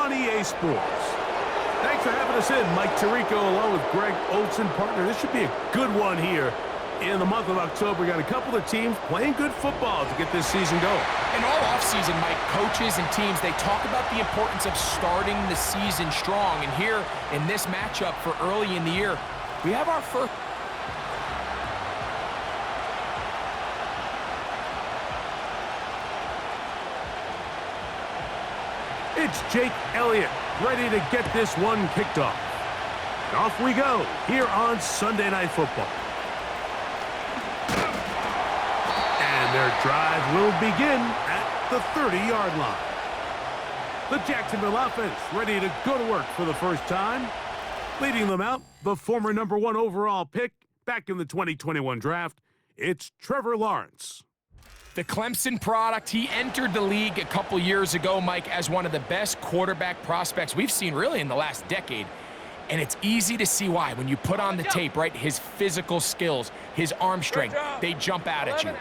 on EA Sports. Thanks for having us in, Mike Tirico, along with Greg Olson, partner. This should be a good one here in the month of October. We got a couple of teams playing good football to get this season going. And all offseason, Mike, coaches and teams, they talk about the importance of starting the season strong. And here in this matchup for early in the year, we have our first... It's Jake Elliott ready to get this one kicked off. And off we go here on Sunday Night Football. And their drive will begin at the 30-yard line. The Jacksonville offense ready to go to work for the first time. Leading them out, the former #1 overall pick back in the 2021 draft, it's Trevor Lawrence. The Clemson product, he entered the league a couple years ago, Mike, as one of the best quarterback prospects we've seen really in the last decade. And it's easy to see why. When you put on the tape, right, his physical skills, his arm strength, they jump out at you.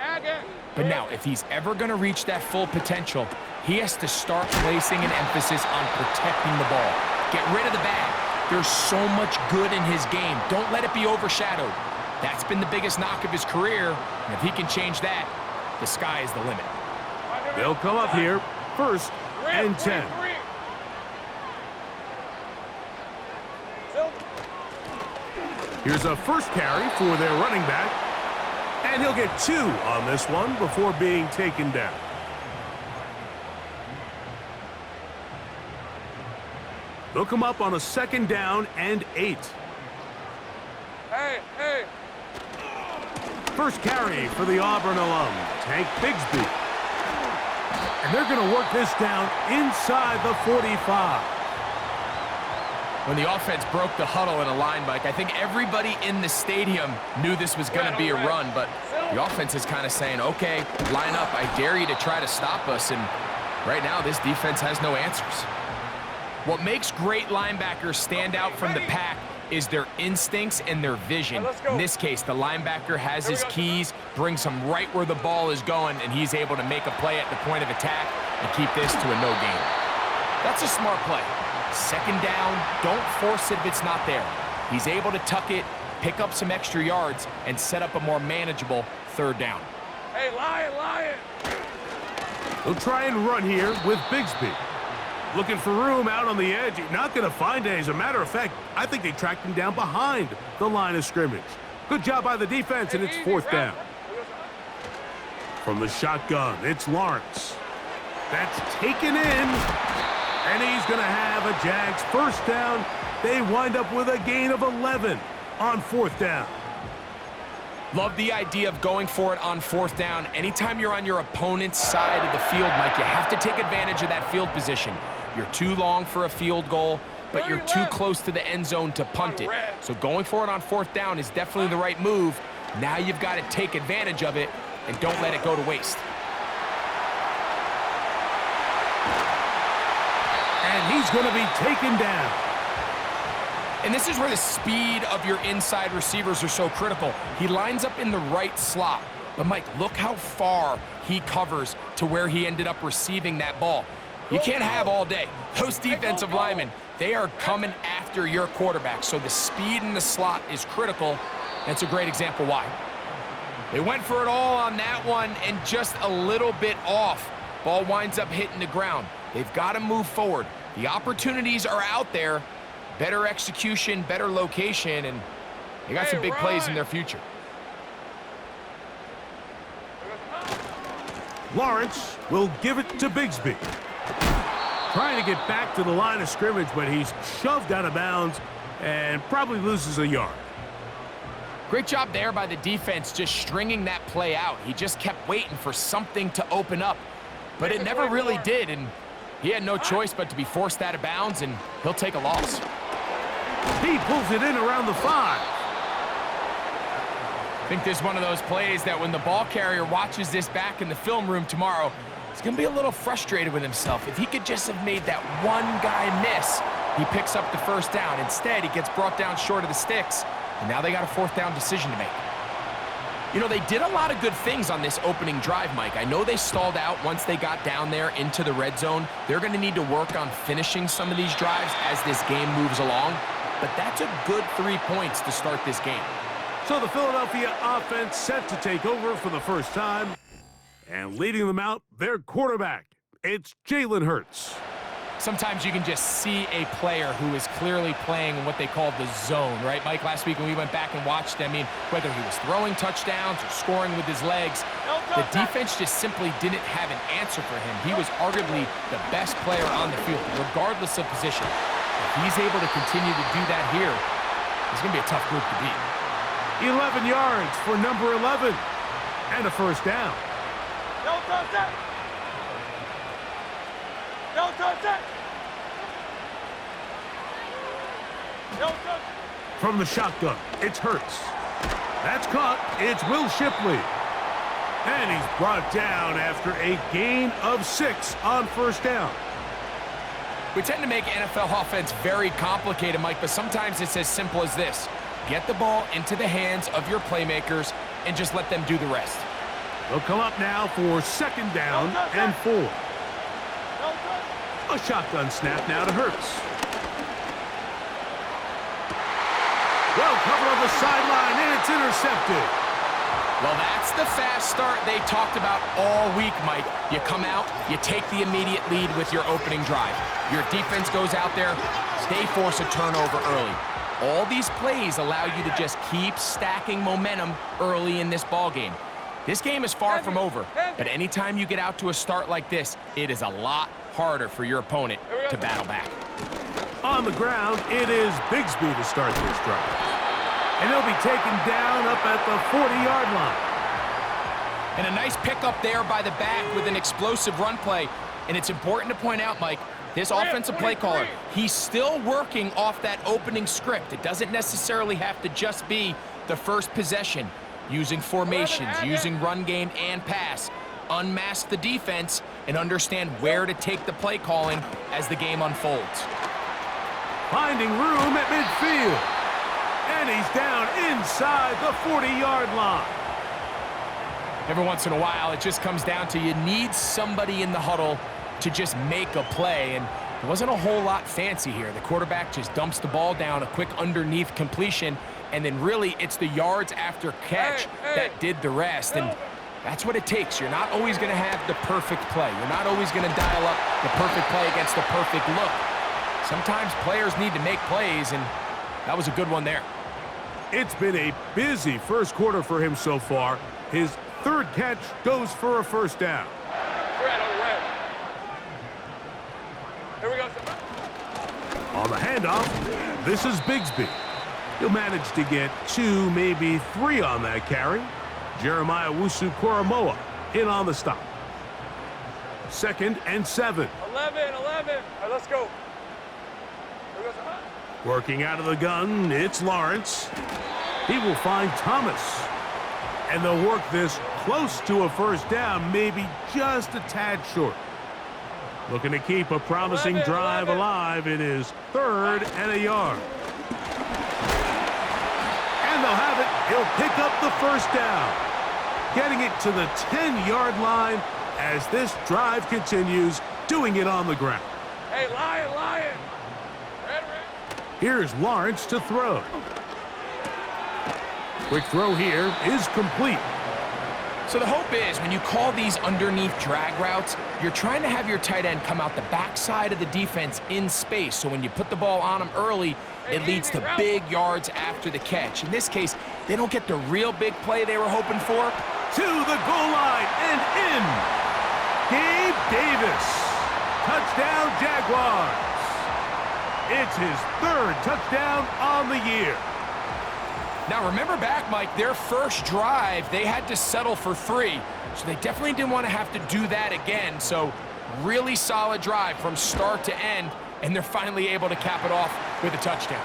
But now, if he's ever going to reach that full potential, he has to start placing an emphasis on protecting the ball. Get rid of the bag. There's so much good in his game. Don't let it be overshadowed. That's been the biggest knock of his career. And if he can change that, the sky is the limit. They'll come up here, 1st and 10. Here's a first carry for their running back. And he'll get 2 on this one before being taken down. They'll come up on a 2nd down and 8. Hey. First carry for the Auburn alum, Tank Bigsby. And they're going to work this down inside the 45. When the offense broke the huddle in a line, Mike, I think everybody in the stadium knew this was going to be a run, but the offense is kind of saying, okay, line up. I dare you to try to stop us, and right now this defense has no answers. What makes great linebackers stand out from the pack is their instincts and their vision. In this case, the linebacker has his keys, brings him right where the ball is going, and he's able to make a play at the point of attack and keep this to a no gain. That's a smart play. 2nd down, don't force it if it's not there. He's able to tuck it, pick up some extra yards, and set up a more manageable 3rd down. Hey, Lion! They'll try and run here with Bigsby. Looking for room out on the edge. Not going to find it. As a matter of fact, I think they tracked him down behind the line of scrimmage. Good job by the defense, and it's 4th down. From the shotgun, it's Lawrence. That's taken in, and he's going to have a Jags 1st down. They wind up with a gain of 11 on 4th down. Love the idea of going for it on 4th down. Anytime you're on your opponent's side of the field, Mike, you have to take advantage of that field position. You're too long for a field goal, but you're too close to the end zone to punt it. So going for it on 4th down is definitely the right move. Now you've got to take advantage of it and don't let it go to waste. And he's going to be taken down. And this is where the speed of your inside receivers are so critical. He lines up in the right slot. But, Mike, look how far he covers to where he ended up receiving that ball. You can't have all day. Those defensive linemen, they are coming after your quarterback. So the speed in the slot is critical. That's a great example why. They went for it all on that one and just a little bit off. Ball winds up hitting the ground. They've got to move forward. The opportunities are out there. Better execution, better location, and they got some big plays in their future. Lawrence will give it to Bigsby. Trying to get back to the line of scrimmage, but he's shoved out of bounds and probably loses a yard. Great job there by the defense just stringing that play out. He just kept waiting for something to open up, but it never really did, and he had no choice but to be forced out of bounds, and he'll take a loss. He pulls it in around the 5. I think this is one of those plays that when the ball carrier watches this back in the film room tomorrow, he's going to be a little frustrated with himself. If he could just have made that one guy miss, he picks up the 1st down. Instead, he gets brought down short of the sticks, and now they got a 4th down decision to make. You know, they did a lot of good things on this opening drive, Mike. I know they stalled out once they got down there into the red zone. They're going to need to work on finishing some of these drives as this game moves along. But that's a good 3 points to start this game. So the Philadelphia offense set to take over for the first time. And leading them out, their quarterback. It's Jalen Hurts. Sometimes you can just see a player who is clearly playing in what they call the zone, right, Mike? Last week when we went back and watched, I mean, whether he was throwing touchdowns or scoring with his legs, the defense just simply didn't have an answer for him. He was arguably the best player on the field, regardless of position. If he's able to continue to do that here, it's going to be a tough group to beat. 11 yards for number 11. And a first down. No touchdown. No touchdown. No touchdown. From the shotgun, it's Hurts. That's caught. It's Will Shipley. And he's brought down after a gain of 6 on first down. We tend to make NFL offense very complicated, Mike, but sometimes it's as simple as this. Get the ball into the hands of your playmakers and just let them do the rest. They'll come up now for second down and 4. A shotgun snap now to Hurts. Well covered on the sideline, and it's intercepted. Well, that's the fast start they talked about all week, Mike. You come out, you take the immediate lead with your opening drive. Your defense goes out there, they force a turnover early. All these plays allow you to just keep stacking momentum early in this ball game. This game is far from over, but anytime you get out to a start like this, it is a lot harder for your opponent to battle back. On the ground, it is Bigsby to start this drive. And he'll be taken down up at the 40-yard line. And a nice pickup there by the back with an explosive run play. And it's important to point out, Mike, this offensive play caller, he's still working off that opening script. It doesn't necessarily have to just be the first possession. Using formations, using run game and pass. Unmask the defense and understand where to take the play calling as the game unfolds. Finding room at midfield. And he's down inside the 40-yard line. Every once in a while, it just comes down to you need somebody in the huddle to just make a play, and there wasn't a whole lot fancy here. The quarterback just dumps the ball down, a quick underneath completion, and then really it's the yards after catch that did the rest, and that's what it takes. You're not always going to have the perfect play. You're not always going to dial up the perfect play against the perfect look. Sometimes players need to make plays, and that was a good one there. It's been a busy first quarter for him so far. His third catch goes for a first down. Here we go. On the handoff, this is Bigsby. He'll manage to get 2, maybe 3 on that carry. Jeremiah Wusu-Koramoah in on the stop. 2nd and 7. 11. All right, let's go. Here we go. Working out of the gun, it's Lawrence. He will find Thomas. And they'll work this close to a first down, maybe just a tad short. Looking to keep a promising drive alive. It is 3rd and a yard. And they'll have it. He'll pick up the first down. Getting it to the 10-yard line as this drive continues, doing it on the ground. Hey, Lion. Red. Here's Lawrence to throw. Quick throw here is complete. So the hope is when you call these underneath drag routes, you're trying to have your tight end come out the backside of the defense in space. So when you put the ball on him early, it leads to big yards after the catch. In this case, they don't get the real big play they were hoping for. To the goal line and in. Gabe Davis. Touchdown, Jaguars. It's his 3rd touchdown on the year. Now, remember back, Mike, their first drive, they had to settle for 3. So they definitely didn't want to have to do that again. So really solid drive from start to end, and they're finally able to cap it off with a touchdown.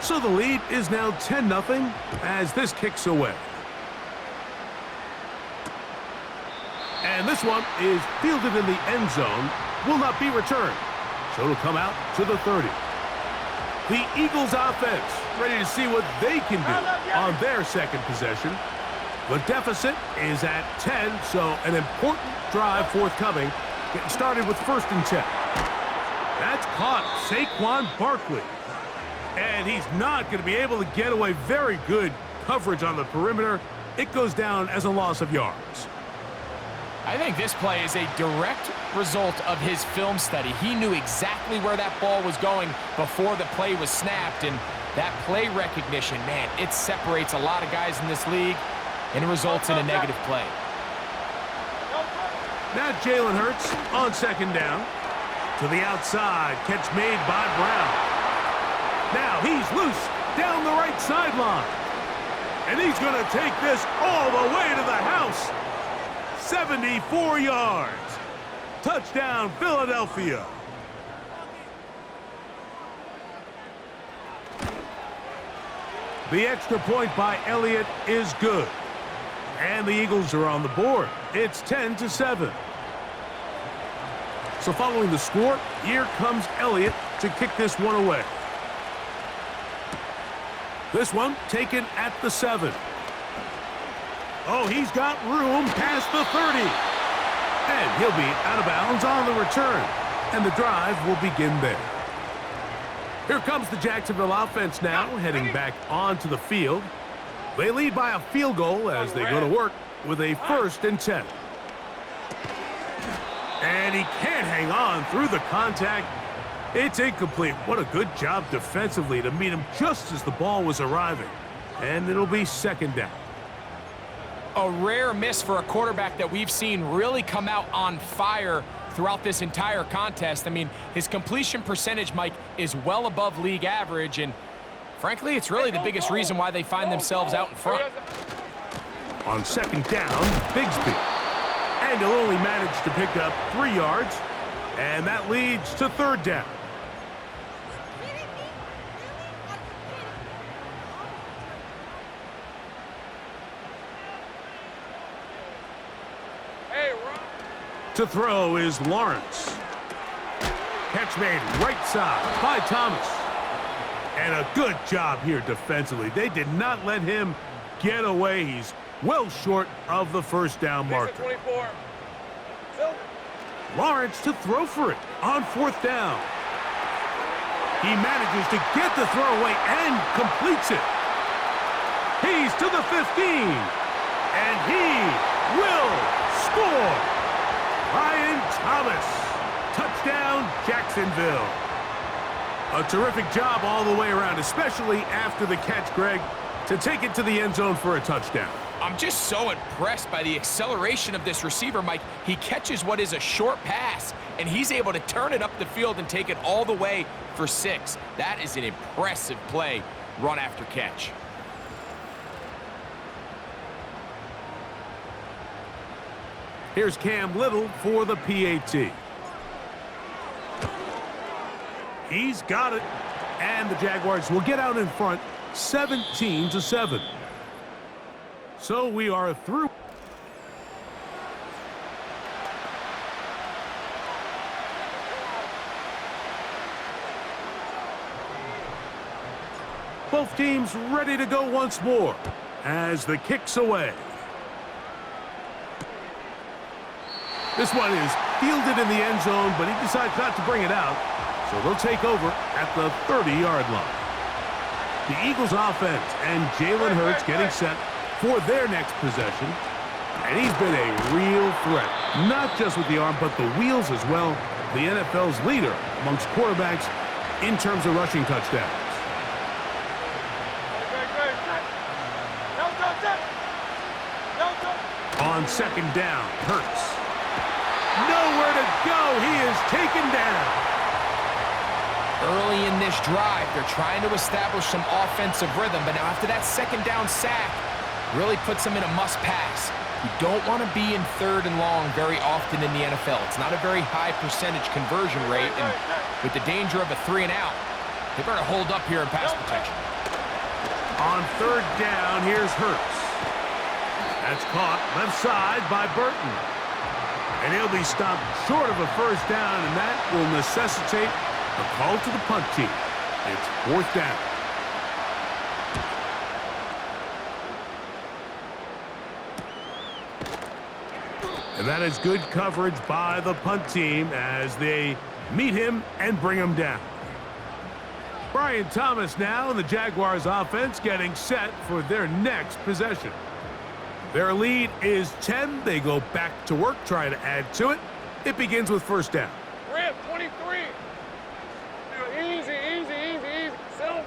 So the lead is now 10-0 as this kicks away. And this one is fielded in the end zone, will not be returned. So it'll come out to the 30. The Eagles offense ready to see what they can do on their second possession. The deficit is at 10, so an important drive forthcoming. Getting started with 1st and 10. That's caught Saquon Barkley. And he's not going to be able to get away. Very good coverage on the perimeter. It goes down as a loss of yards. I think this play is a direct result of his film study. He knew exactly where that ball was going before the play was snapped, and that play recognition, man, it separates a lot of guys in this league, and it results in a negative play. Now Jalen Hurts on 2nd down. To the outside, catch made by Brown. Now he's loose down the right sideline. And he's going to take this all the way to the house. 74 yards. Touchdown, Philadelphia. The extra point by Elliott is good. And the Eagles are on the board. It's 10-7. So following the score, here comes Elliott to kick this one away. This one taken at the 7. Oh, he's got room past the 30. And he'll be out of bounds on the return. And the drive will begin there. Here comes the Jacksonville offense now, heading back onto the field. They lead by a field goal as they go to work with a 1st and 10. And he can't hang on through the contact. It's incomplete. What a good job defensively to meet him just as the ball was arriving. And it'll be 2nd down. A rare miss for a quarterback that we've seen really come out on fire throughout this entire contest. I mean, his completion percentage, Mike, is well above league average, and frankly, it's really the biggest reason why they find themselves out in front. On 2nd down, Bigsby. And he'll only manage to pick up 3 yards, and that leads to 3rd down. To throw is Lawrence. Catch made right side by Thomas. And a good job here defensively. They did not let him get away. He's well short of the 1st down marker. Lawrence to throw for it on 4th down. He manages to get the throw away and completes it. He's to the 15. And he will score. Ryan Thomas. Touchdown, Jacksonville. A terrific job all the way around, especially after the catch, Greg, to take it to the end zone for a touchdown. I'm just so impressed by the acceleration of this receiver, Mike. He catches what is a short pass, and he's able to turn it up the field and take it all the way for 6. That is an impressive play, run after catch. Here's Cam Little for the PAT. He's got it. And the Jaguars will get out in front 17-7. So we are through. Both teams ready to go once more as the kick's away. This one is fielded in the end zone, but he decides not to bring it out. So they'll take over at the 30-yard line. The Eagles offense and Jalen Hurts getting set for their next possession. And he's been a real threat, not just with the arm, but the wheels as well. The NFL's leader amongst quarterbacks in terms of rushing touchdowns. On 2nd down, Hurts. Nowhere to go. He is taken down. Early in this drive, they're trying to establish some offensive rhythm, but now after that 2nd down sack, really puts them in a must-pass. You don't want to be in 3rd and long very often in the NFL. It's not a very high percentage conversion rate, and with the danger of a 3 and out, they better hold up here in pass protection. On 3rd down, here's Hurts. That's caught left side by Burton. And he'll be stopped short of a first down, and that will necessitate a call to the punt team. It's fourth down. And that is good coverage by the punt team as they meet him and bring him down. Brian Thomas now and the Jaguars offense getting set for their next possession. Their lead is 10. They go back to work, try to add to it. It begins with first down. Rip, 23. Easy, easy, easy, easy. Silver.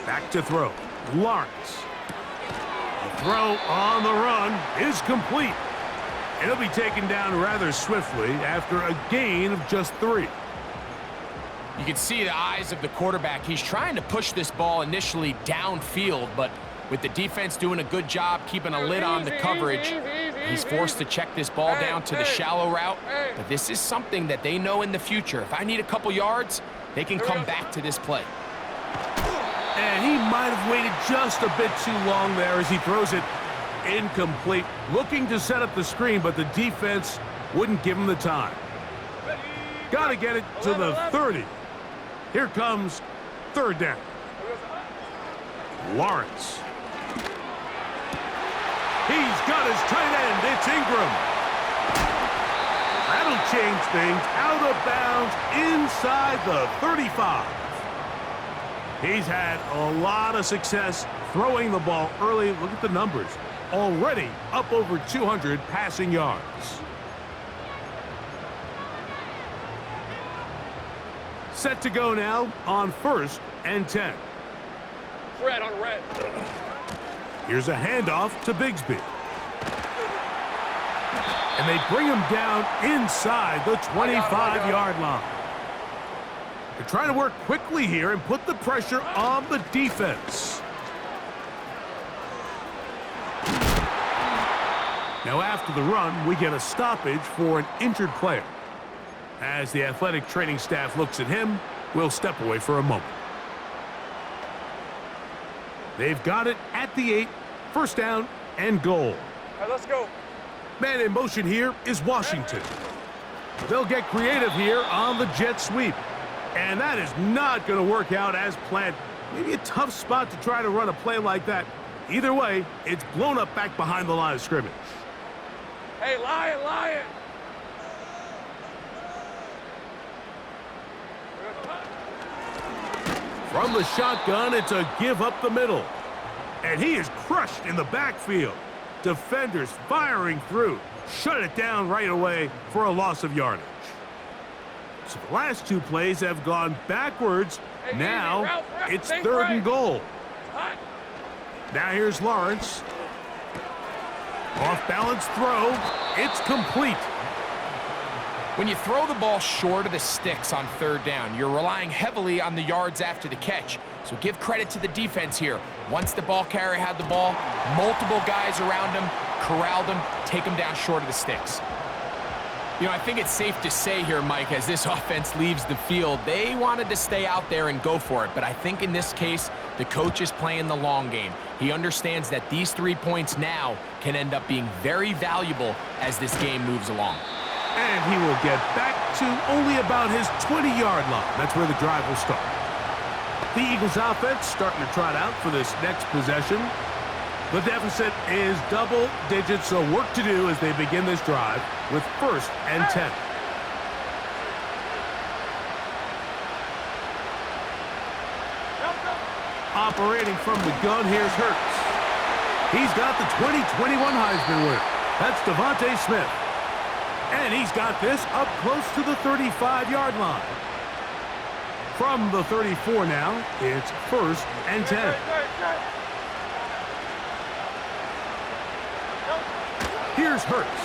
Back to throw. Lawrence. The throw on the run is complete. And he'll be taken down rather swiftly after a gain of just 3. You can see the eyes of the quarterback. He's trying to push this ball initially downfield, but with the defense doing a good job keeping a lid on the coverage, he's forced to check this ball down to the shallow route. But this is something that they know in the future. If I need a couple yards, they can come back to this play. And he might have waited just a bit too long there as he throws it incomplete. Looking to set up the screen, but the defense wouldn't give him the time. Got to get it to the 30. Here comes third down. Lawrence. He's got his tight end. It's Ingram. That'll change things. Out of bounds inside the 35. He's had a lot of success throwing the ball early. Look at the numbers. Already up over 200 passing yards. Set to go now on first and 10. Red on red. Here's a handoff to Bigsby. And they bring him down inside the 25-yard line. They're trying to work quickly here and put the pressure on the defense. Now after the run, we get a stoppage for an injured player. As the athletic training staff looks at him, we'll step away for a moment. They've got it at the 8, first down and goal. All right, let's go. Man in motion here is Washington. They'll get creative here on the jet sweep. And that is not going to work out as planned. Maybe a tough spot to try to run a play like that. Either way, it's blown up back behind the line of scrimmage. Hey, Lion, Lion. From the shotgun, it's a give up the middle. And he is crushed in the backfield. Defenders firing through. Shut it down right away for a loss of yardage. So the last two plays have gone backwards. Now it's third and goal. Now here's Lawrence. Off balance throw. It's complete. When you throw the ball short of the sticks on third down, you're relying heavily on the yards after the catch. So give credit to the defense here. Once the ball carrier had the ball, multiple guys around him, corralled him, take him down short of the sticks. You know, I think it's safe to say here, Mike, as this offense leaves the field, they wanted to stay out there and go for it. But I think in this case, the coach is playing the long game. He understands that these 3 points now can end up being very valuable as this game moves along. And he will get back to only about his 20-yard line. That's where the drive will start. The Eagles offense starting to trot out for this next possession. The deficit is double digits, so work to do as they begin this drive with first and 10. Operating from the gun, here's Hurts. He's got the 2021 Heisman winner. That's Devontae Smith. And he's got this up close to the 35-yard line. From the 34 now, it's first and 10. Here's Hurts.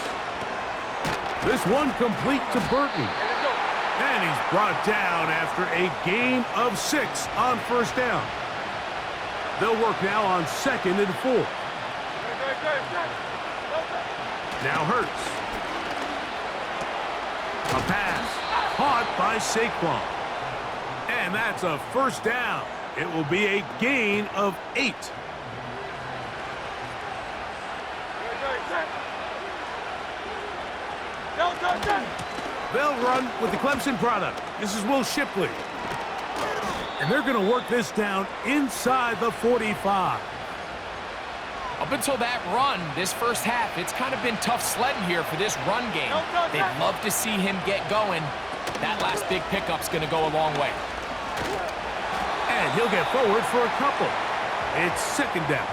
This one complete to Burton. And he's brought down after a gain of 6 on first down. They'll work now on second and 4. Now Hurts. A pass caught by Saquon. And that's a first down. It will be a gain of 8. They'll run with the Clemson product. This is Will Shipley. And they're going to work this down inside the 45. Up until that run, this first half, it's kind of been tough sledding here for this run game. They'd love to see him get going. That last big pickup's going to go a long way. And he'll get forward for a couple. It's second down.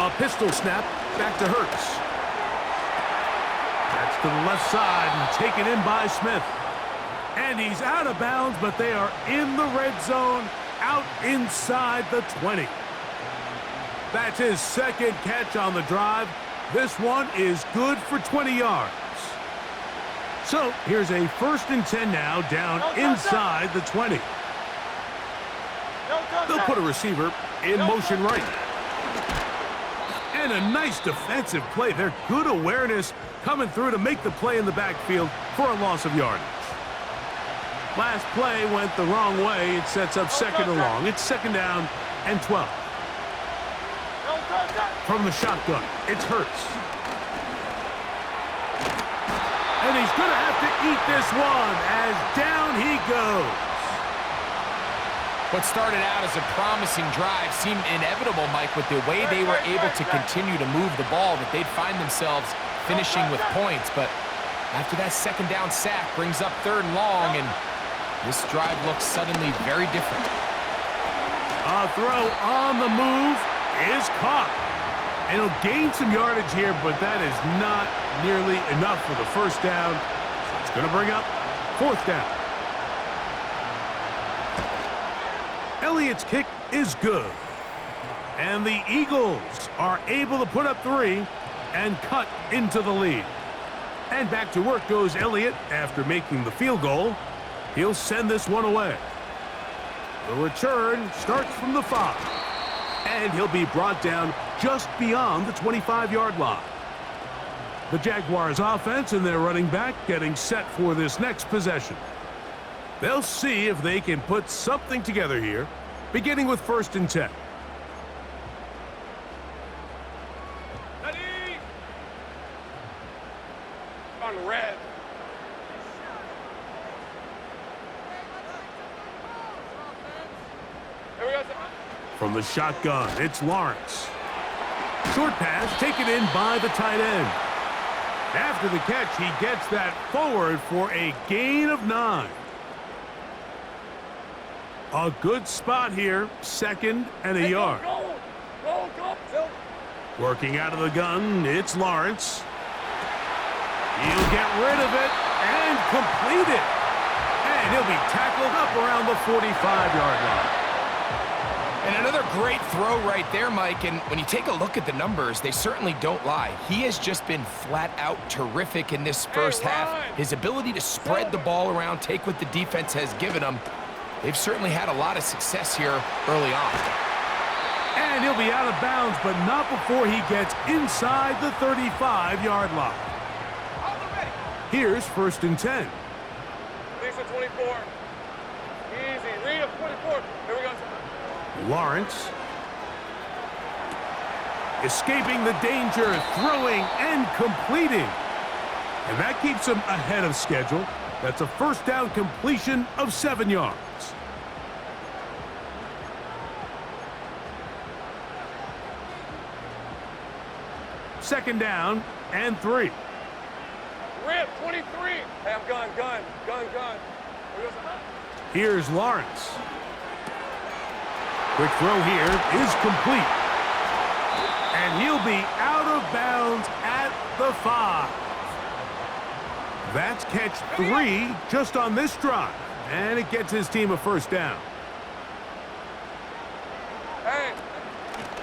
A pistol snap back to Hurts. That's to the left side and taken in by Smith. And he's out of bounds, but they are in the red zone, out inside the 20. That's his second catch on the drive. This one is good for 20 yards. So here's a 1st and 10 now, down inside the 20. They'll put a receiver in motion right. And a nice defensive play. They're good awareness coming through to make the play in the backfield for a loss of yardage. Last play went the wrong way. It sets up second and long. It's second down and 12. From the shotgun, it's Hurts. And he's going to have to eat this one as down he goes. What started out as a promising drive seemed inevitable, Mike, with the way they were able to continue to move the ball, that they'd find themselves finishing with points. But after that second down sack brings up 3rd and long, and this drive looks suddenly very different. A throw on the move is caught. And he'll gain some yardage here, but that is not nearly enough for the first down. So it's going to bring up 4th down. Elliott's kick is good. And the Eagles are able to put up 3 and cut into the lead. And back to work goes Elliott after making the field goal. He'll send this one away. The return starts from the 5. And he'll be brought down just beyond the 25-yard line. The Jaguars offense and their running back getting set for this next possession. They'll see if they can put something together here, beginning with 1st and 10. On red. Here we go. From the shotgun, it's Lawrence. Short pass taken in by the tight end. After the catch, he gets that forward for a gain of 9. A good spot here, 2nd and a yard. Go. Working out of the gun, it's Lawrence. He'll get rid of it and complete it. And he'll be tackled up around the 45-yard line. And another great throw right there, Mike. And when you take a look at the numbers, they certainly don't lie. He has just been flat out terrific in this first half. His ability to spread the ball around, take what the defense has given him. They've certainly had a lot of success here early on. And he'll be out of bounds, but not before he gets inside the 35-yard line. Here's 1st and 10. Lisa 24. Easy. Read up 24. Here we go. Lawrence. Escaping the danger, throwing and completing. And that keeps him ahead of schedule. That's a 1st down completion of 7 yards. Second down and 3. Rip 23. Hey, I'm gun. Here's Lawrence. Quick throw here is complete. And he'll be out of bounds at the 5. That's catch 3 just on this drive. And it gets his team a 1st down. Hey.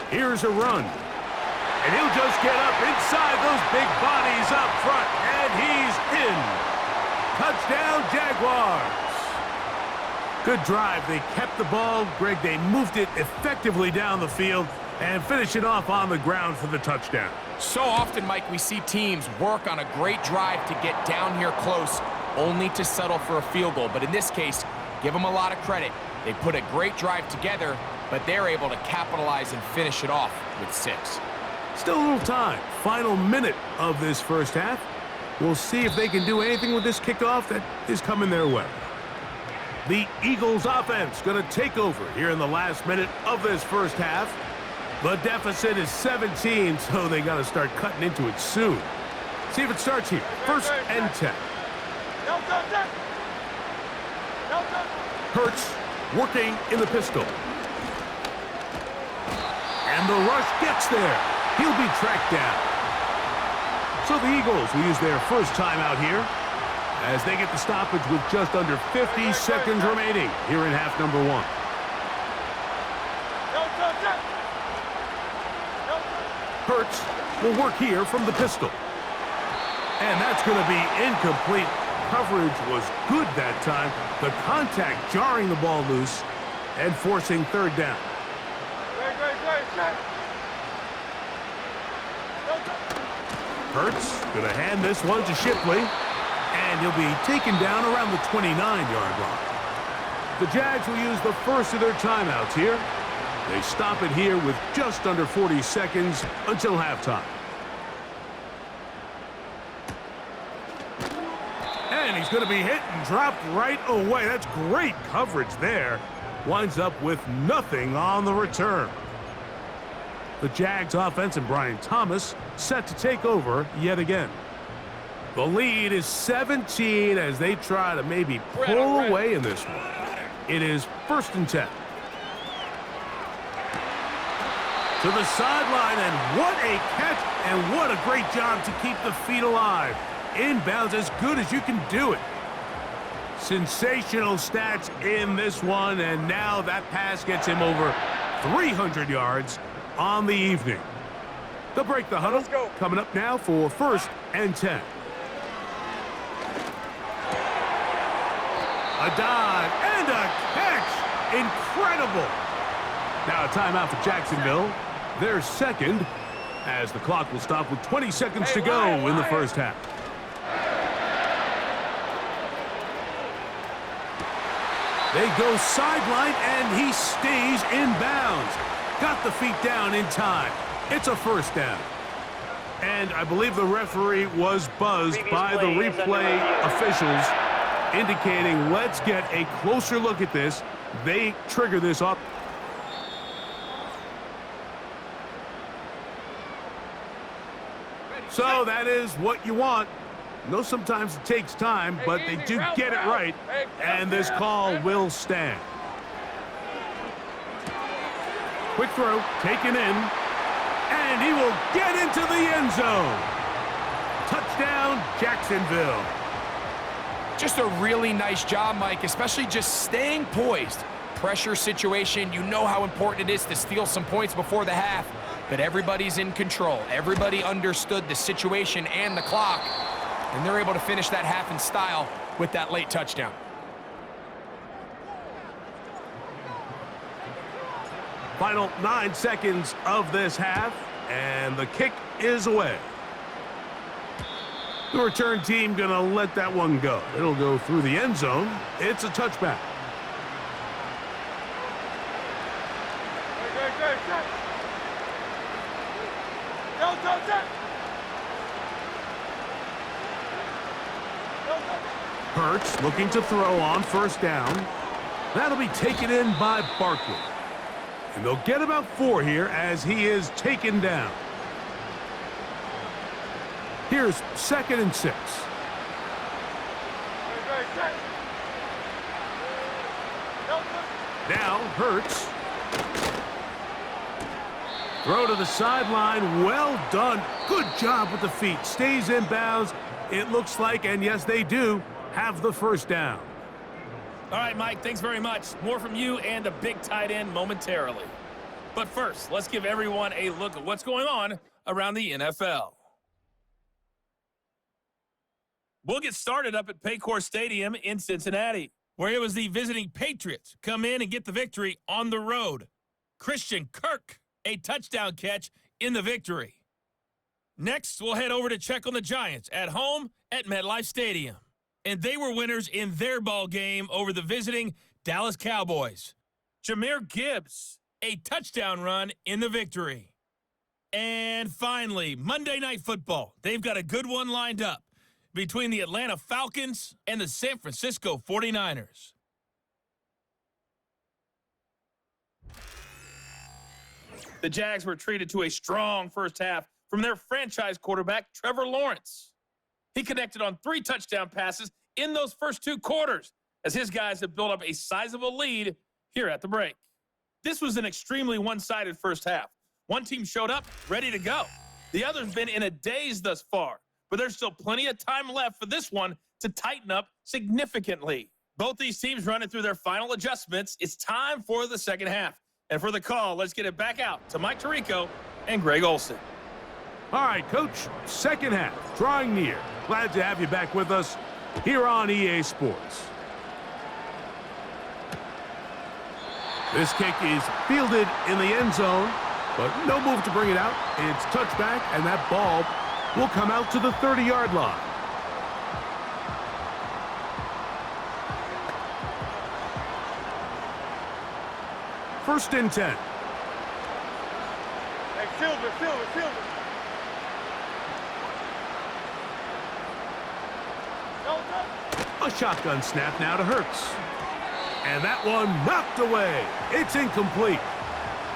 Here's a run. And he'll just get up inside those big bodies up front. And he's in. Touchdown, Jaguars. Good drive. They kept the ball. Greg, they moved it effectively down the field and finish it off on the ground for the touchdown. So often, Mike, we see teams work on a great drive to get down here close, only to settle for a field goal. But in this case, give them a lot of credit. They put a great drive together, but they're able to capitalize and finish it off with 6. Still a little time. Final minute of this first half. We'll see if they can do anything with this kickoff that is coming their way. The Eagles offense going to take over here in the last minute of this first half. The deficit is 17, so they got to start cutting into it soon. See if it starts here. First and 10. Hurts working in the pistol. And the rush gets there. He'll be tracked down. So the Eagles will use their first timeout here as they get the stoppage with just under 50 seconds remaining here in half number 1. Hurts will work here from the pistol. And that's going to be incomplete. Coverage was good that time. The contact jarring the ball loose and forcing third down. Hurts going to hand this one to Shipley, and he'll be taken down around the 29-yard line. The Jags will use the first of their timeouts here. They stop it here with just under 40 seconds until halftime. And he's going to be hit and dropped right away. That's great coverage there. Winds up with nothing on the return. The Jags offense and Brian Thomas set to take over yet again. The lead is 17 as they try to maybe pull away in this one. It is first and 10. To the sideline, and what a catch, and what a great job to keep the feet alive. Inbounds as good as you can do it. Sensational stats in this one, and now that pass gets him over 300 yards on the evening. They'll break the huddle. Coming up now for first and 10. A dive and a catch. Incredible. Now a timeout for Jacksonville. Their second, as the clock will stop with 20 seconds to go in the first half. They go sideline, and he stays in bounds. Got the feet down in time. It's a first down. And I believe the referee was buzzed by the replay officials, indicating let's get a closer look at this. They trigger this up. So that is what you want. I know sometimes it takes time, but they do get it right, and this call will stand. Quick throw, taken in, and he will get into the end zone. Touchdown, Jacksonville. Just a really nice job, Mike, especially just staying poised. Pressure situation, you know how important it is to steal some points before the half, but everybody's in control. Everybody understood the situation and the clock, and they're able to finish that half in style with that late touchdown. Final 9 seconds of this half, and the kick is away. The return team going to let that one go. It'll go through the end zone. It's a touchback. Hurts looking to throw on first down. That'll be taken in by Barkley. And they'll get about 4 here as he is taken down. Here's second and 6. Now Hurts. Throw to the sideline. Well done. Good job with the feet. Stays in bounds. It looks like, and yes, they do, have the first down. All right, Mike, thanks very much. More from you and a big tight end momentarily. But first, let's give everyone a look at what's going on around the NFL. We'll get started up at Paycor Stadium in Cincinnati, where it was the visiting Patriots come in and get the victory on the road. Christian Kirk, a touchdown catch in the victory. Next, we'll head over to check on the Giants at home at MetLife Stadium. And they were winners in their ball game over the visiting Dallas Cowboys. Jahmyr Gibbs a touchdown run in the victory. And finally, Monday Night Football. They've got a good one lined up between the Atlanta Falcons and the San Francisco 49ers. The Jags were treated to a strong first half from their franchise quarterback, Trevor Lawrence. He connected on 3 touchdown passes in those first 2 quarters, as his guys have built up a sizable lead here at the break. This was an extremely one-sided first half. One team showed up ready to go. The other's been in a daze thus far, but there's still plenty of time left for this one to tighten up significantly. Both these teams running through their final adjustments. It's time for the second half. And for the call, let's get it back out to Mike Tirico and Greg Olsen. All right, Coach, second half, drawing near. Glad to have you back with us here on EA Sports. This kick is fielded in the end zone, but no move to bring it out. It's touchback, and that ball will come out to the 30-yard line. First and 10. Hey, Silver. A shotgun snap now to Hurts. And that one knocked away. It's incomplete.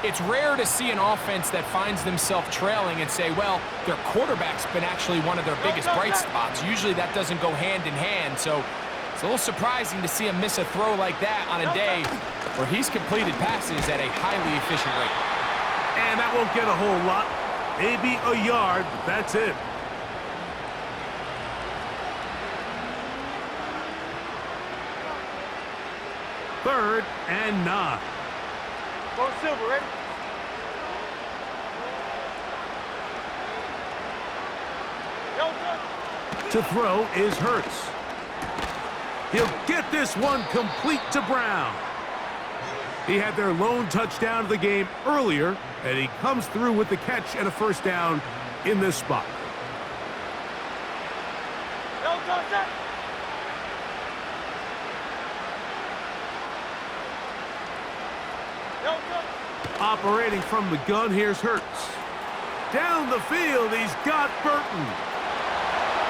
It's rare to see an offense that finds themselves trailing and say, well, their quarterback's been actually one of their biggest bright spots. Usually that doesn't go hand in hand, so it's a little surprising to see him miss a throw like that on a day where he's completed passes at a highly efficient rate. And that won't get a whole lot. Maybe a yard, but that's it. Third and 9. Go Silver, ready? To throw is Hurts. He'll get this one complete to Brown. He had their lone touchdown of the game earlier, and he comes through with the catch and a first down in this spot. Operating from the gun, here's Hurts. Down the field, he's got Burton.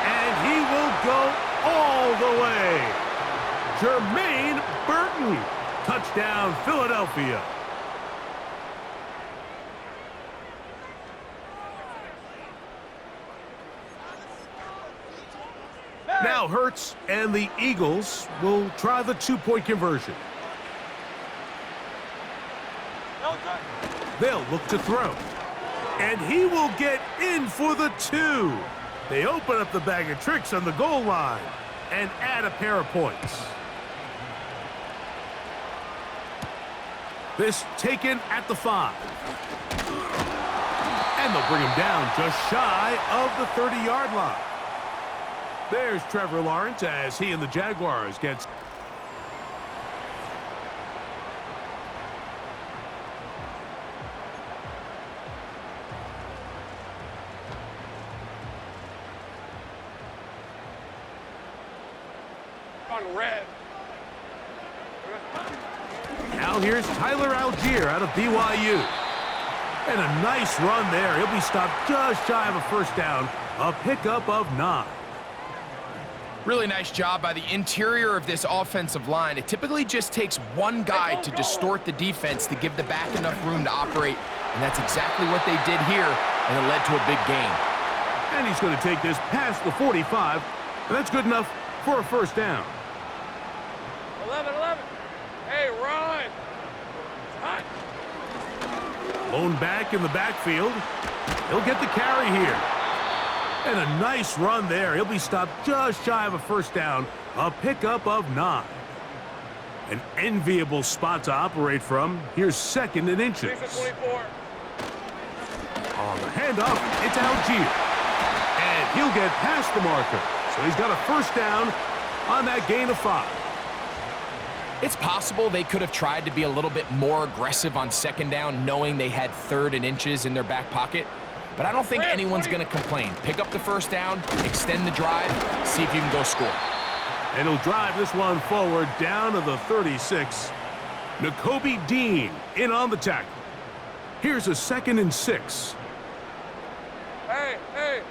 And he will go all the way. Jermaine Burton. Touchdown, Philadelphia. Now Hurts and the Eagles will try the 2-point conversion. They'll look to throw. And he will get in for the 2. They open up the bag of tricks on the goal line and add a pair of points. This taken at the 5. And they'll bring him down just shy of the 30-yard line. There's Trevor Lawrence as he and the Jaguars gets... On red. Now here's Tyler Algier out of BYU. And a nice run there. He'll be stopped just shy of a first down. A pickup of 9. Really nice job by the interior of this offensive line. It typically just takes one guy to distort the defense to give the back enough room to operate, and that's exactly what they did here, and it led to a big gain. And he's going to take this past the 45, and that's good enough for a first down. 11. Hey, run. Hot. Lone back in the backfield. He'll get the carry here. And a nice run there. He'll be stopped just shy of a first down. A pickup of 9. An enviable spot to operate from. Here's second and inches. 24. On the handoff, it's Algier. And he'll get past the marker. So he's got a first down on that gain of 5. It's possible they could have tried to be a little bit more aggressive on second down, knowing they had 3rd and inches in their back pocket. But I don't think anyone's going to complain. Pick up the first down, extend the drive, see if you can go score. And he'll drive this one forward down to the 36. Nakobe Dean in on the tackle. Here's a 2nd and 6. Hey, hey.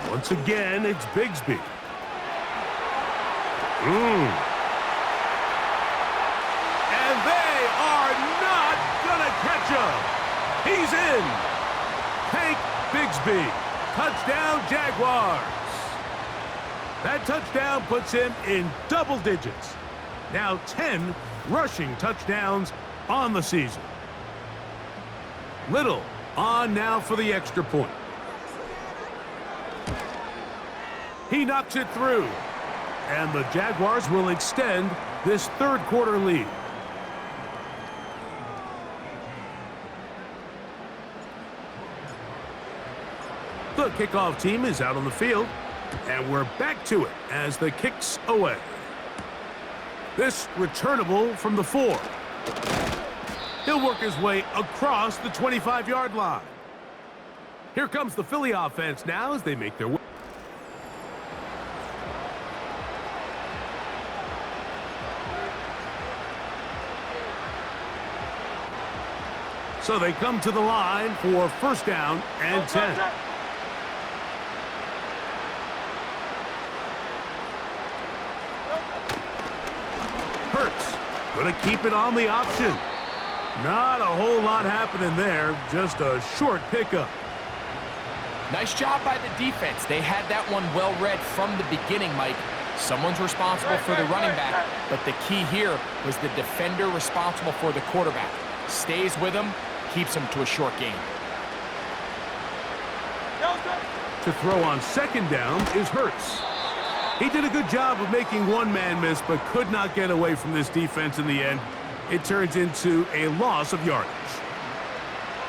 Once again, it's Bigsby. And they are not gonna catch him. He's in. Hank Bigsby. Touchdown, Jaguars. That touchdown puts him in double digits. Now 10 rushing touchdowns on the season. Little on now for the extra point. He knocks it through. And the Jaguars will extend this third quarter lead. The kickoff team is out on the field, and we're back to it as the kick's away. This returnable from the 4. He'll work his way across the 25-yard line. Here comes the Philly offense now as they make their way. So they come to the line for 1st down and 10. Hurts gonna keep it on the option. Not a whole lot happening there, just a short pickup. Nice job by the defense. They had that one well read from the beginning, Mike. Someone's responsible for the running back, but the key here was the defender responsible for the quarterback. Stays with him, keeps him to a short gain. To throw on 2nd down is Hurts. He did a good job of making one man miss, but could not get away from this defense in the end. It turns into a loss of yardage.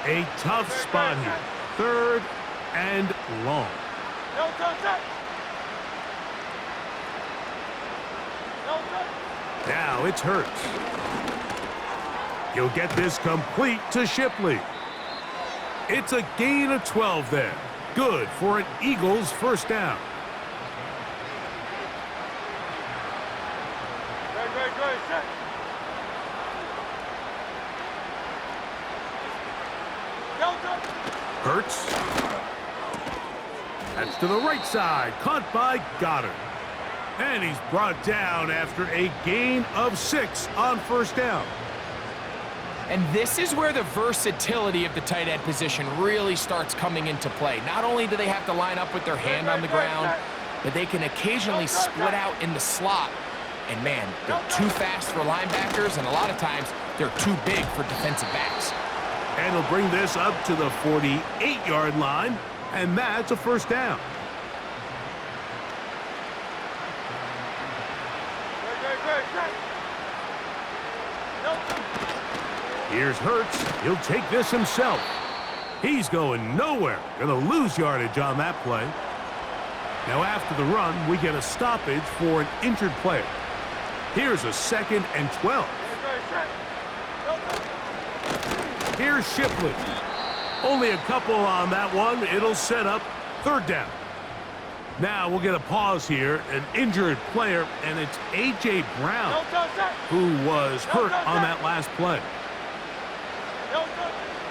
A tough spot here. 3rd and long. Now it's Hurts. He'll get this complete to Shipley. It's a gain of 12 there. Good for an Eagles 1st down. Hurts. That's to the right side. Caught by Goddard. And he's brought down after a gain of 6 on 1st down. And this is where the versatility of the tight end position really starts coming into play. Not only do they have to line up with their hand on the ground, but they can occasionally split out in the slot. And man, they're too fast for linebackers, and a lot of times they're too big for defensive backs. And he'll bring this up to the 48-yard line, and that's a 1st down. Here's Hurts. He'll take this himself. He's going nowhere. Gonna lose yardage on that play. Now after the run, we get a stoppage for an injured player. Here's a 2nd and 12. Here's Shipley. Only a couple on that one. It'll set up 3rd down. Now we'll get a pause here. An injured player, and it's A.J. Brown, who was hurt on that last play.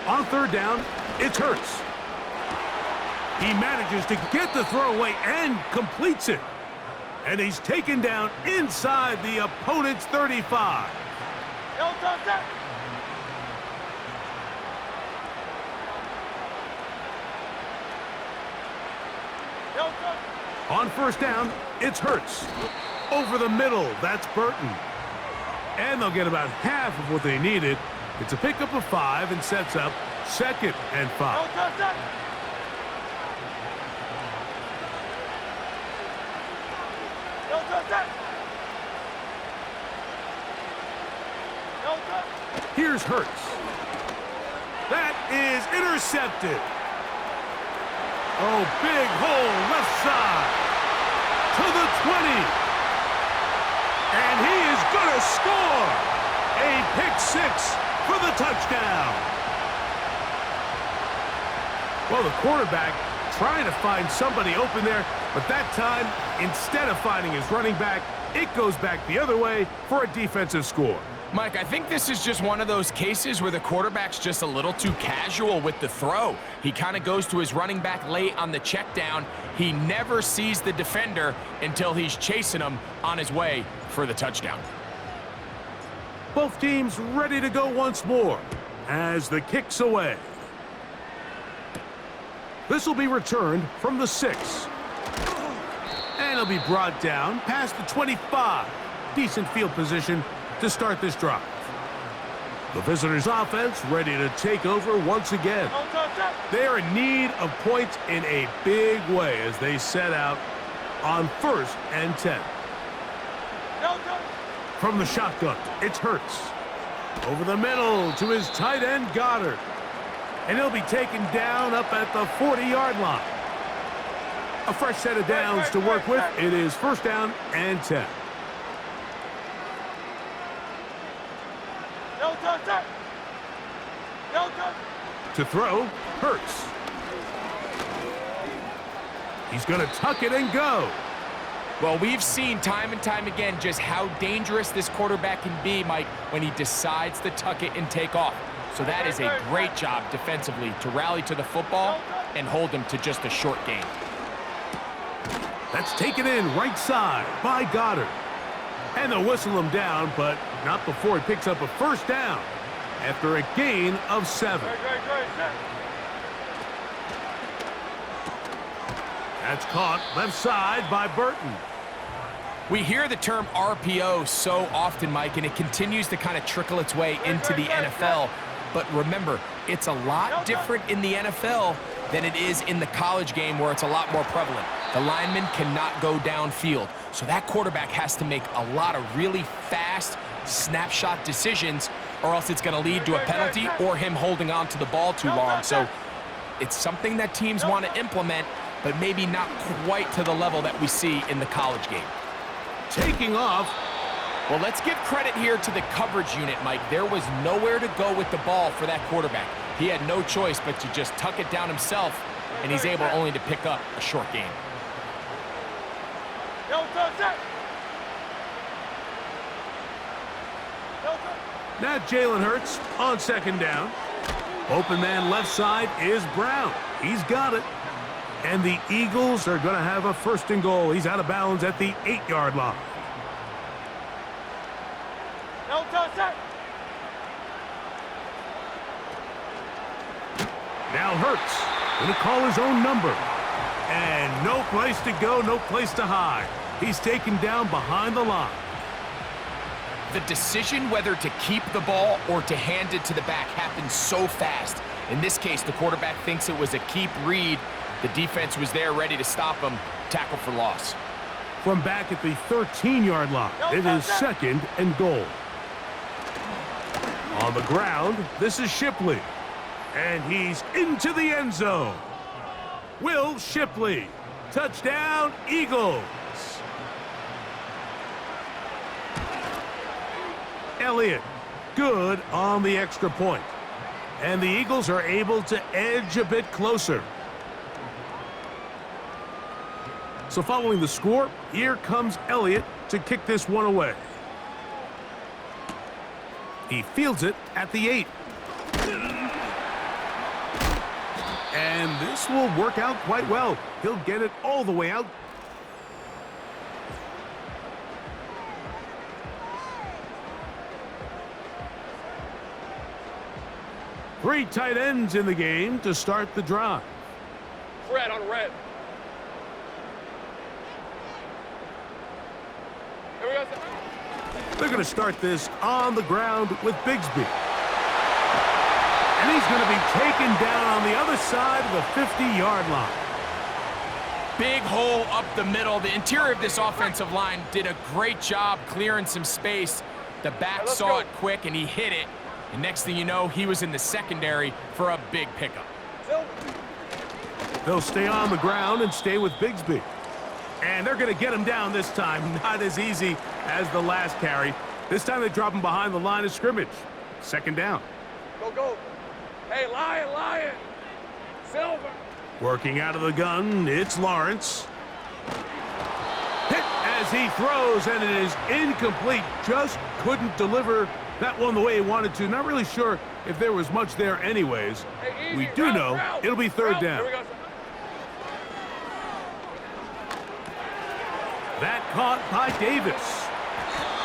On 3rd down, it's Hurts. He manages to get the throw away and completes it. And he's taken down inside the opponent's 35. On 1st down, it's Hurts. Over the middle, that's Burton. And they'll get about half of what they needed. It's a pickup of 5 and sets up 2nd and 5. Here's Hurts. That is intercepted. Oh, big hole left side to the 20. And he is going to score. A pick 6 for the touchdown. Well, the quarterback trying to find somebody open there, but that time, instead of finding his running back, it goes back the other way for a defensive score. Mike, I think this is just one of those cases where the quarterback's just a little too casual with the throw. He kind of goes to his running back late on the check down. He never sees the defender until he's chasing him on his way for the touchdown. Both teams ready to go once more as the kick's away. This will be returned from the 6. And it'll be brought down past the 25. Decent field position to start this drive. The visitors' offense ready to take over once again. They are in need of points in a big way as they set out on 1st and 10. From the shotgun, it's Hurts. Over the middle to his tight end, Goddard. And he'll be taken down up at the 40-yard line. A fresh set of downs to work with. It is 1st down and 10. To throw, Hurts. He's going to tuck it and go. Well, we've seen time and time again just how dangerous this quarterback can be, Mike, when he decides to tuck it and take off. So that is a great job defensively to rally to the football and hold him to just a short gain. That's taken in right side by Goddard. And they'll whistle him down, but not before he picks up a 1st down after a gain of 7. That's caught left side by Burton. We hear the term RPO so often, Mike, and it continues to kind of trickle its way into the NFL. But remember, it's a lot different in the NFL than it is in the college game where it's a lot more prevalent. The lineman cannot go downfield, so that quarterback has to make a lot of really fast snapshot decisions, or else it's going to lead to a penalty or him holding on to the ball too long. So it's something that teams want to implement, but maybe not quite to the level that we see in the college game. Taking off. Well, let's give credit here to the coverage unit, Mike. There was nowhere to go with the ball for that quarterback. He had no choice but to just tuck it down himself, and he's able only to pick up a short gain. Now Jalen Hurts on 2nd down. Open man left side is Brown. He's got it. And the Eagles are going to have a 1st and goal. He's out of bounds at the 8-yard line. Now Hurts going to call his own number. And no place to go, no place to hide. He's taken down behind the line. The decision whether to keep the ball or to hand it to the back happens so fast. In this case, the quarterback thinks it was a keep read. The defense was there ready to stop him. Tackle for loss. From back at the 13-yard line, it is 2nd and goal. On the ground, this is Shipley. And he's into the end zone. Will Shipley. Touchdown, Eagles. Elliott, good on the extra point. And the Eagles are able to edge a bit closer. So following the score, here comes Elliott to kick this one away. He fields it at the 8. And this will work out quite well. He'll get it all the way out. Three tight ends in the game to start the drive. Red on red. Here we go. They're going to start this on the ground with Bigsby. And he's going to be taken down on the other side of the 50-yard line. Big hole up the middle. The interior of this offensive line did a great job clearing some space. The back saw it quick, and he hit it. And next thing you know, he was in the secondary for a big pickup. They'll stay on the ground and stay with Bigsby. And they're going to get him down this time. Not as easy as the last carry. This time they drop him behind the line of scrimmage. 2nd down. Go, go. Hey, Lion. Silver. Working out of the gun, it's Lawrence. Hit as he throws, and it is incomplete. Just couldn't deliver that one the way he wanted to. Not really sure if there was much there anyways. Hey, We easy, do route, know route, it'll be third route. down. Here we go. That caught by Davis.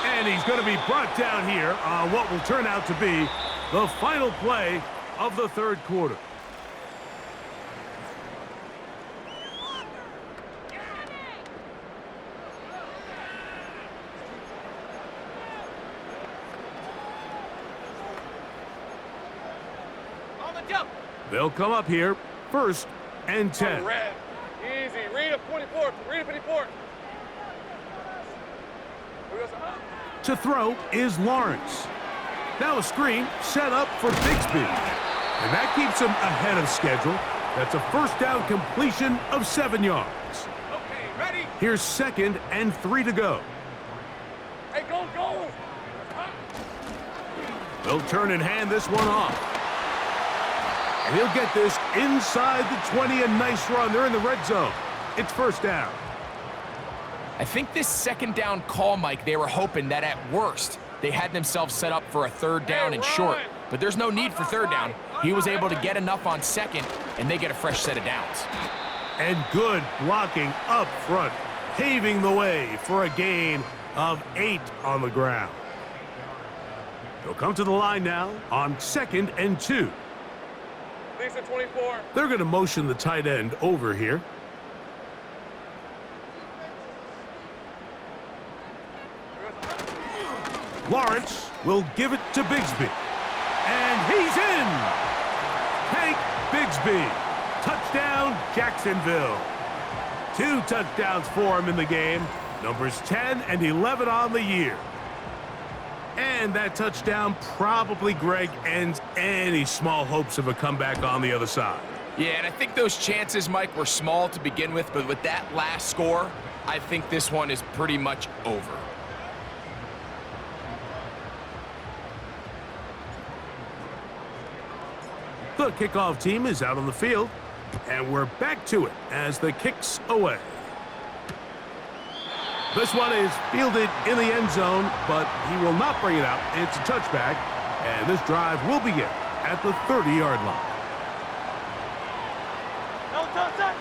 And he's going to be brought down here on what will turn out to be the final play of the third quarter. They'll come up here, 1st and 10. Red. Easy. Read a 24. Read a 54. Here we go. To throw is Lawrence. Now a screen set up for Bigsby. And that keeps him ahead of schedule. That's a first down completion of 7 yards. Okay, ready? Here's 2nd and 3 to go. Hey, go, go. They'll turn and hand this one off. And he'll get this inside the 20, a nice run. They're in the red zone. It's 1st down. I think this 2nd down call, Mike, they were hoping that at worst, they had themselves set up for a 3rd down and short. But there's no need for 3rd down. He was able to get enough on 2nd, and they get a fresh set of downs. And good blocking up front, paving the way for a gain of 8 on the ground. They'll come to the line now on 2nd and 2. Lisa 24. They're going to motion the tight end over here. Lawrence will give it to Bigsby. And he's in! Hank Bigsby. Touchdown, Jacksonville. 2 touchdowns for him in the game. Numbers 10 and 11 on the year. And that touchdown probably, Greg, ends any small hopes of a comeback on the other side. Yeah, and I think those chances, Mike, were small to begin with, but with that last score, I think this one is pretty much over. The kickoff team is out on the field, and we're back to it as the kick's away. This one is fielded in the end zone, but he will not bring it out. It's a touchback, and this drive will begin at the 30-yard line. No touchdown.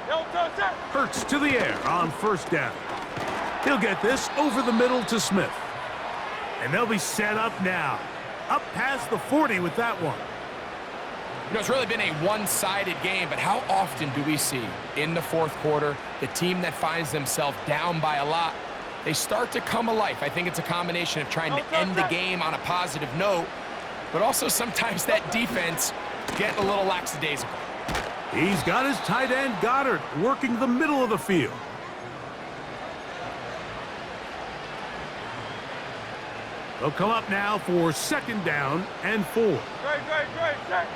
No touchdown. Hurts to the air on 1st down. He'll get this over the middle to Smith. And they'll be set up now. Up past the 40 with that one. You know, it's really been a one-sided game, but how often do we see in the 4th quarter the team that finds themselves down by a lot, they start to come alive? I think it's a combination of trying to end the game on a positive note, but also sometimes that defense getting a little lackadaisical. He's got his tight end Goddard working the middle of the field. They'll come up now for 2nd down and 4. Great. Check.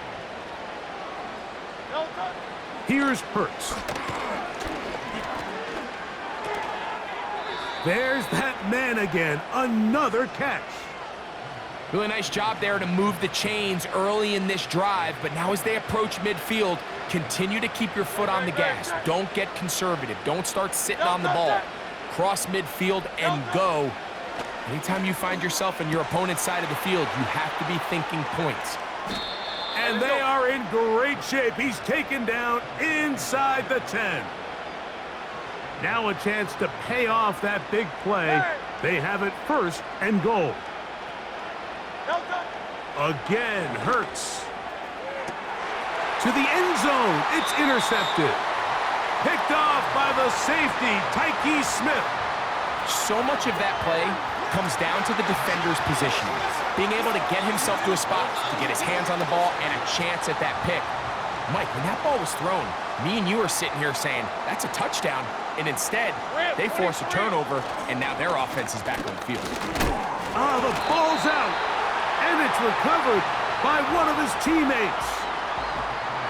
No touchdown. Here's Hurts. There's that man again. Another catch. Really nice job there to move the chains early in this drive, but now as they approach midfield, continue to keep your foot on the gas. Don't get conservative. Don't start sitting on the ball. Cross midfield and go. Anytime you find yourself in your opponent's side of the field, you have to be thinking points. And they are in great shape. He's taken down inside the 10. Now a chance to pay off that big play. They have it 1st and goal. Again, Hurts. To the end zone. It's intercepted. Picked off by the safety, Tyke Smith. So much of that play comes down to the defender's positioning. Being able to get himself to a spot, to get his hands on the ball, and a chance at that pick. Mike, when that ball was thrown, me and you are sitting here saying, that's a touchdown. And instead, they force a turnover, and now their offense is back on the field. Ah, the ball's out. And it's recovered by one of his teammates.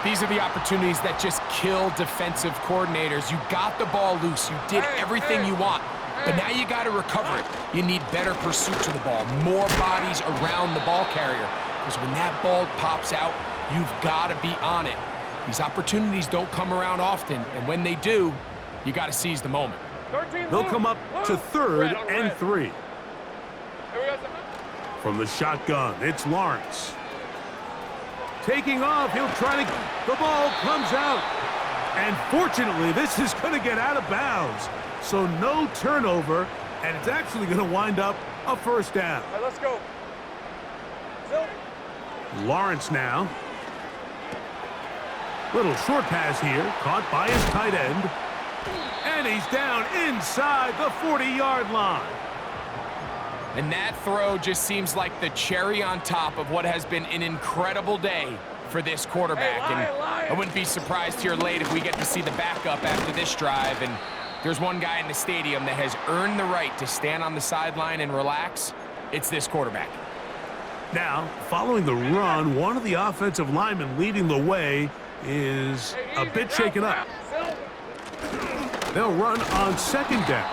These are the opportunities that just kill defensive coordinators. You got the ball loose. You did everything you want. But now you got to recover it. You need better pursuit to the ball, more bodies around the ball carrier. Because when that ball pops out, you've got to be on it. These opportunities don't come around often, and when they do, you got to seize the moment. They'll come up to third and 3. Here we go. From the shotgun, it's Lawrence. Taking off, he'll try to... The ball comes out. And fortunately, this is going to get out of bounds. So no turnover, and it's actually going to wind up a first down. All right, let's go. Silver. Lawrence now. Little short pass here, caught by his tight end. And he's down inside the 40-yard line. And that throw just seems like the cherry on top of what has been an incredible day for this quarterback. Hey, and I wouldn't be surprised here late if we get to see the backup after this drive. And there's one guy in the stadium that has earned the right to stand on the sideline and relax. It's this quarterback. Now, following the run, one of the offensive linemen leading the way is a bit shaken up. They'll run on second down.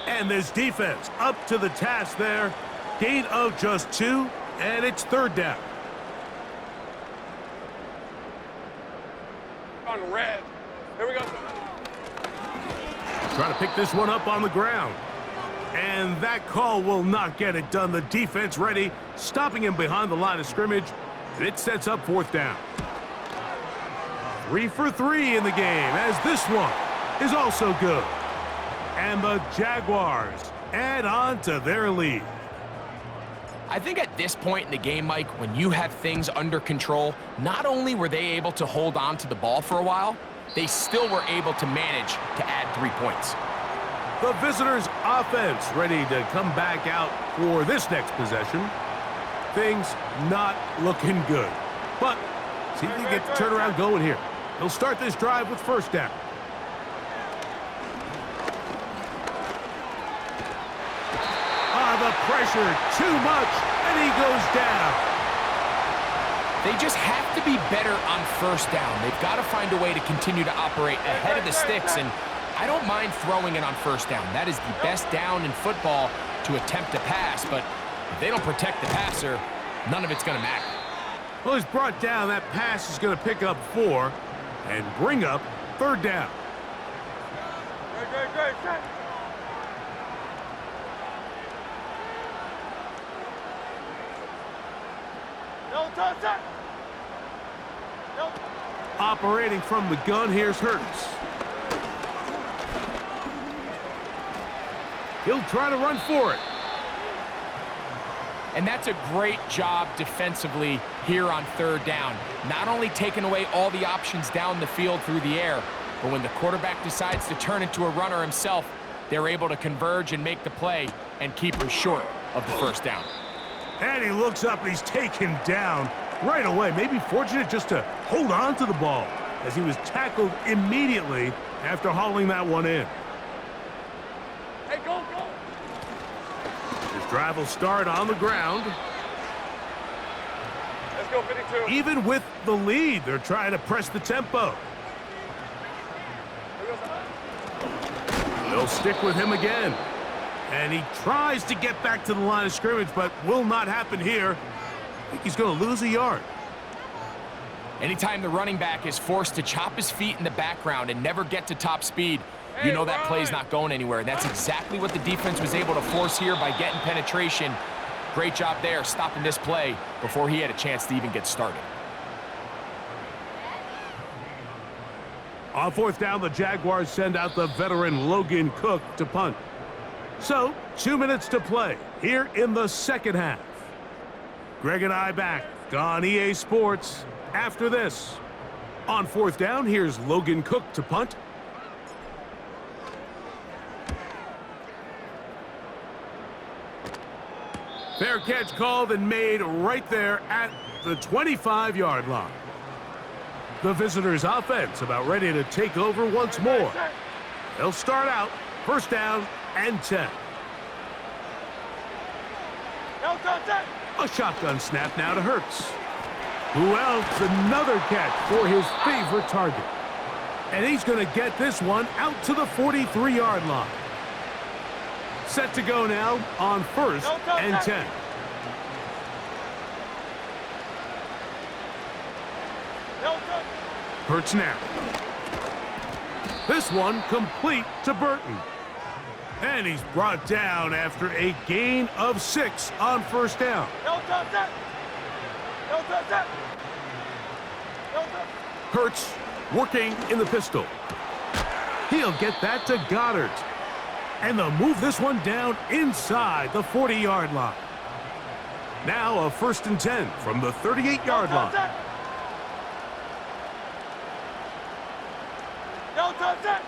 And this defense up to the task there. Gain of just 2, and it's third down. On red. Here we go. Trying to pick this one up on the ground. And that call will not get it done. The defense ready, stopping him behind the line of scrimmage. And it sets up fourth down. 3 for 3 in the game, as this one is also good. And the Jaguars add on to their lead. I think at this point in the game, Mike, when you have things under control, not only were they able to hold on to the ball for a while, they still were able to manage to add 3 points. The visitors' offense ready to come back out for this next possession. Things not looking good. But see if they get the turnaround going here. They'll start this drive with first down. The pressure, too much, and he goes down. They just have to be better on first down. They've got to find a way to continue to operate ahead of the sticks, and I don't mind throwing it on first down. That is the best down in football to attempt to pass, but if they don't protect the passer, none of it's going to matter. Well, he's brought down. That pass is going to pick up 4 and bring up third down. Great. No. Operating from the gun, here's Hurts. He'll try to run for it. And that's a great job defensively here on third down. Not only taking away all the options down the field through the air, but when the quarterback decides to turn into a runner himself, they're able to converge and make the play and keep him short of the first down. And he looks up and he's taken down right away. Maybe fortunate just to hold on to the ball as he was tackled immediately after hauling that one in. Hey, go. His drive will start on the ground. Let's go, 52. Even with the lead, they're trying to press the tempo. They'll stick with him again. And he tries to get back to the line of scrimmage, but will not happen here. I think he's going to lose a yard. Anytime the running back is forced to chop his feet in the background and never get to top speed, you know that play's not going anywhere. And that's exactly what the defense was able to force here by getting penetration. Great job there, stopping this play before he had a chance to even get started. On fourth down, the Jaguars send out the veteran Logan Cook to punt. So, 2 minutes to play here in the second half. Greg and I back on EA Sports after this. On fourth down, here's Logan Cook to punt. Fair catch called and made right there at the 25-yard line. The visitors' offense about ready to take over once more. They'll start out first down and 10. A shotgun snap now to Hurts. Who else? Another catch for his favorite target. And he's going to get this one out to the 43-yard line. Set to go now on first and 10. Hurts now. This one complete to Burton. And he's brought down after a gain of 6 on first down. No touch that. No touch that. No touch. Hurts working in the pistol. He'll get that to Goddard. And they'll move this one down inside the 40-yard line. Now a 1st and 10 from the 38-yard line. No touch that.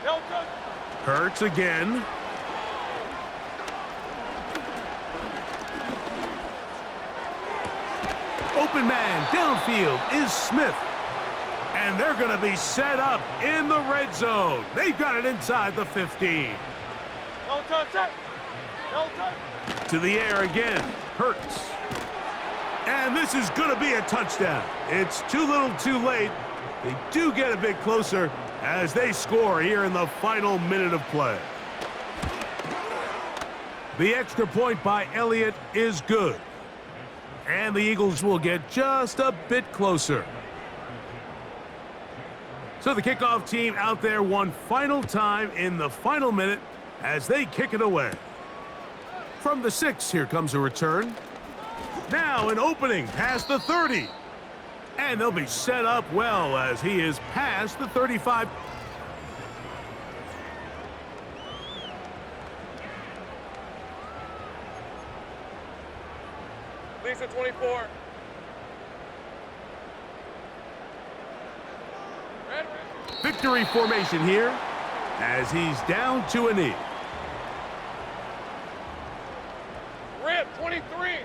No touch. Hurts again. Open man downfield is Smith. And they're going to be set up in the red zone. They've got it inside the 15. No touch that. No touch. To the air again. Hurts. And this is going to be a touchdown. It's too little too late. They do get a bit closer as they score here in the final minute of play. The extra point by Elliott is good. And the Eagles will get just a bit closer. So the kickoff team out there one final time in the final minute as they kick it away. From the 6, here comes a return. Now an opening past the 30. And they'll be set up well as he is past the 35. Lisa 24. Red. Victory formation here as he's down to a knee. Rip 23.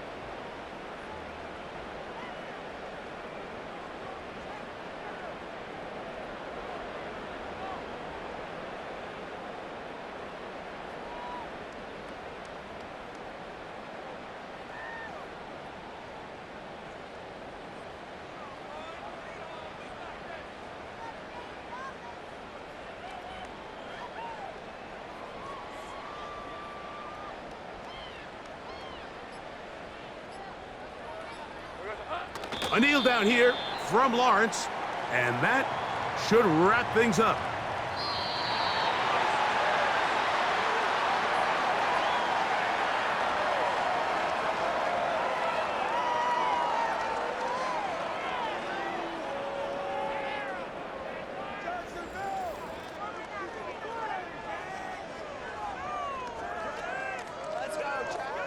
A kneel down here from Lawrence, and that should wrap things up. Let's go, Jack.